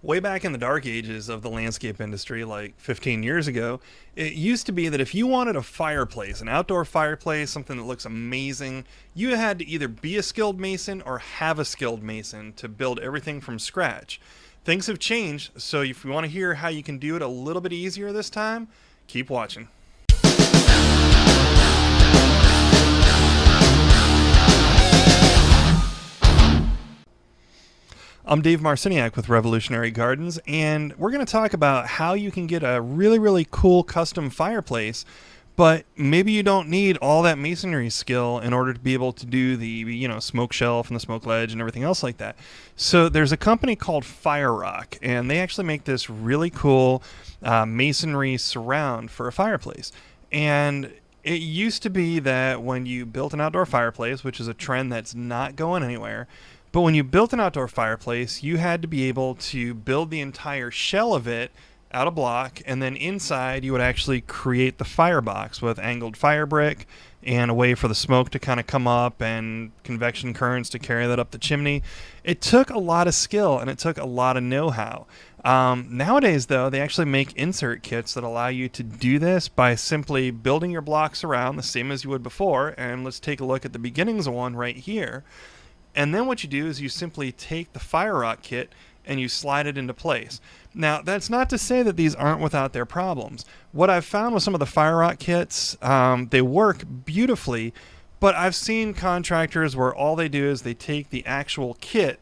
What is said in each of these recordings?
Way back in the dark ages of the landscape industry, like 15 years ago, it used to be that if you wanted a fireplace, an outdoor fireplace, something that looks amazing, you had to either be a skilled mason or have a skilled mason to build everything from scratch. Things have changed, so if you want to hear how you can do it a little bit easier this time, keep watching. I'm Dave Marciniak with Revolutionary Gardens, and we're going to talk about how you can get a really cool custom fireplace, but maybe you don't need all that masonry skill in order to be able to do the smoke shelf and the smoke ledge and everything else like that. So there's a company called FireRock, and they actually make this really cool masonry surround for a fireplace. And it used to be that when you built an outdoor fireplace, which is a trend that's not going anywhere, but when you built an outdoor fireplace, you had to be able to build the entire shell of it out of block, and then inside you would actually create the firebox with angled fire brick and a way for the smoke to kind of come up and convection currents to carry that up the chimney. It took a lot of skill and it took a lot of know-how. Nowadays, though, they actually make insert kits that allow you to do this by simply building your blocks around the same as you would before. And let's take a look at the beginnings of one right here. And then what you do is you simply take the FireRock kit and you slide it into place. Now, that's not to say that these aren't without their problems. What I've found with some of the FireRock kits, they work beautifully, but I've seen contractors where all they do is they take the actual kit,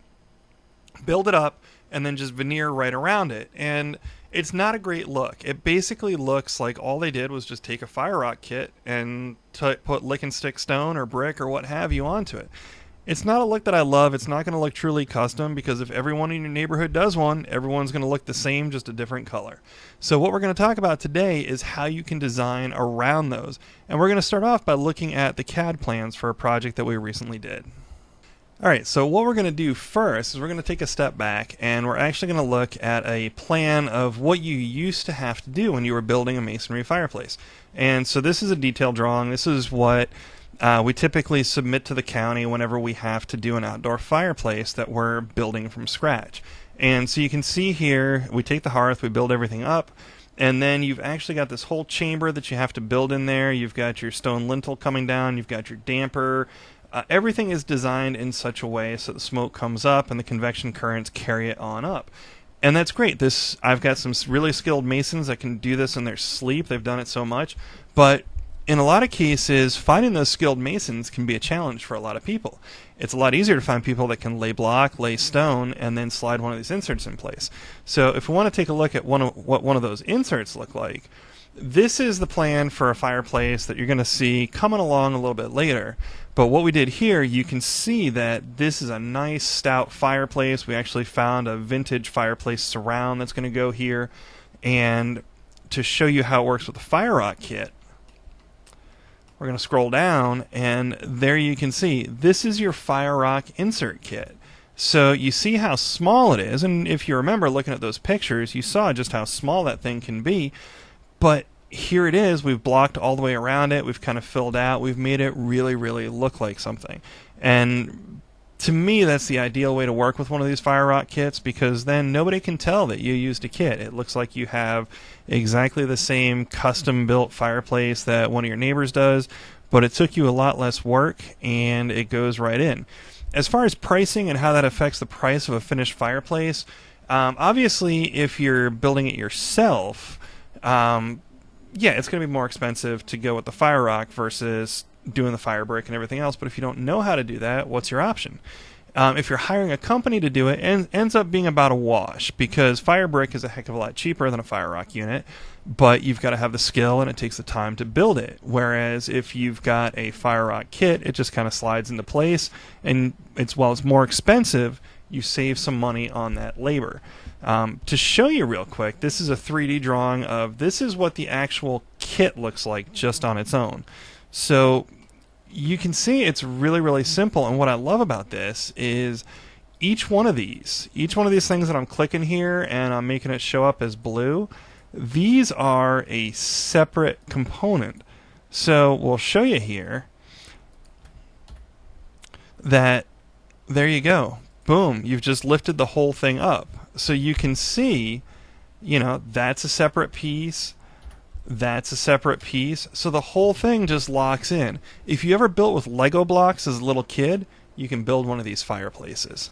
build it up, and then just veneer right around it. And it's not a great look. It basically looks like all they did was just take a FireRock kit and put lick and stick stone or brick or what have you onto it. It's not a look that I love. It's not going to look truly custom, because if everyone in your neighborhood does one, everyone's going to look the same, just a different color. So what we're going to talk about today is how you can design around those. And we're going to start off by looking at the CAD plans for a project that we recently did. Alright, so what we're going to do first is we're going to take a step back, and we're actually going to look at a plan of what you used to have to do when you were building a masonry fireplace. And so this is a detailed drawing. This is what we typically submit to the county whenever we have to do an outdoor fireplace that we're building from scratch. And so you can see here, we take the hearth, we build everything up, and then you've actually got this whole chamber that you have to build in there. You've got your stone lintel coming down, you've got your damper. Everything is designed in such a way so the smoke comes up and the convection currents carry it on up. And that's great. I've got some really skilled masons that can do this in their sleep. They've done it so much. But in a lot of cases, finding those skilled masons can be a challenge for a lot of people. It's a lot easier to find people that can lay block, lay stone, and then slide one of these inserts in place. So if we want to take a look at what one of those inserts look like, this is the plan for a fireplace that you're going to see coming along a little bit later. But what we did here, you can see that this is a nice stout fireplace. We actually found a vintage fireplace surround that's going to go here. And to show you how it works with the FireRock kit, we're going to scroll down, and there you can see this is your FireRock insert kit. So you see how small it is, and if you remember looking at those pictures, you saw just how small that thing can be. But here it is. We've blocked all the way around it. We've kind of filled out. We've made it really look like something. And to me, that's the ideal way to work with one of these FireRock kits, because then nobody can tell that you used a kit. It looks like you have exactly the same custom-built fireplace that one of your neighbors does, but it took you a lot less work, and it goes right in. As far as pricing and how that affects the price of a finished fireplace, obviously, if you're building it yourself, yeah, it's going to be more expensive to go with the FireRock versus doing the fire brick and everything else. But if you don't know how to do that, what's your option? If you're hiring a company to do it, it ends up being about a wash, because fire brick is a heck of a lot cheaper than a FireRock unit, but you've got to have the skill and it takes the time to build it. Whereas if you've got a FireRock kit, it just kind of slides into place, and while it's more expensive, you save some money on that labor. To show you real quick, this is a 3D drawing of this is what the actual kit looks like just on its own. So you can see it's really simple, and what I love about this is each one of these things that I'm clicking here and I'm making it show up as blue, these are a separate component. So we'll show you here that there you go. Boom, you've just lifted the whole thing up. So you can see, you know, that's a separate piece. That's a separate piece. So the whole thing just locks in. If you ever built with Lego blocks as a little kid, you can build one of these fireplaces.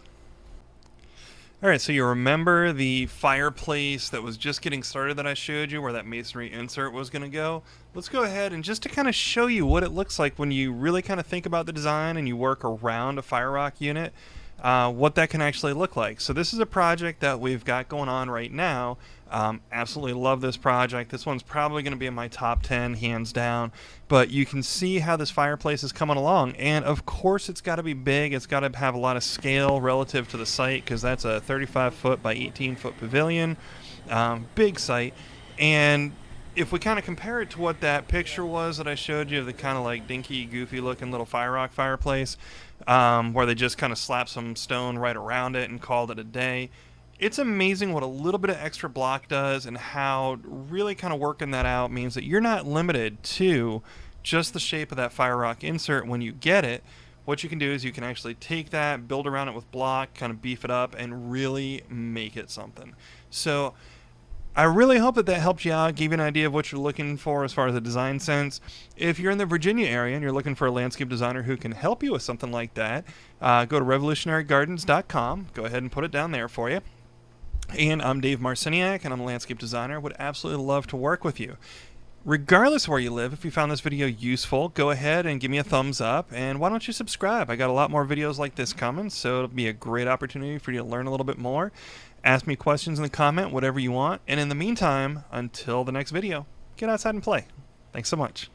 Alright, so you remember the fireplace that was just getting started that I showed you, where that masonry insert was going to go? Let's go ahead and just to kind of show you what it looks like when you really kind of think about the design and you work around a FireRock unit, what that can actually look like. So this is a project that we've got going on right now. Absolutely love this project. This one's probably going to be in my top 10 hands down, but you can see how this fireplace is coming along, and of course it's got to be big. It's got to have a lot of scale relative to the site, because that's a 35 foot by 18 foot pavilion, big site. And if we kind of compare it to what that picture was that I showed you of the kind of like dinky, goofy looking little FireRock fireplace, where they just kind of slapped some stone right around it and called it a day. It's amazing what a little bit of extra block does, and how really kind of working that out means that you're not limited to just the shape of that FireRock insert when you get it. What you can do is you can actually take that, build around it with block, kind of beef it up, and really make it something. So I really hope that that helped you out, gave you an idea of what you're looking for as far as a design sense. If you're in the Virginia area and you're looking for a landscape designer who can help you with something like that, go to revolutionarygardens.com. Go ahead and put it down there for you. And I'm Dave Marciniak, and I'm a landscape designer. Would absolutely love to work with you. Regardless of where you live, if you found this video useful, go ahead and give me a thumbs up, and why don't you subscribe? I got a lot more videos like this coming, so it'll be a great opportunity for you to learn a little bit more. Ask me questions in the comment, whatever you want, and in the meantime, until the next video, get outside and play. Thanks so much.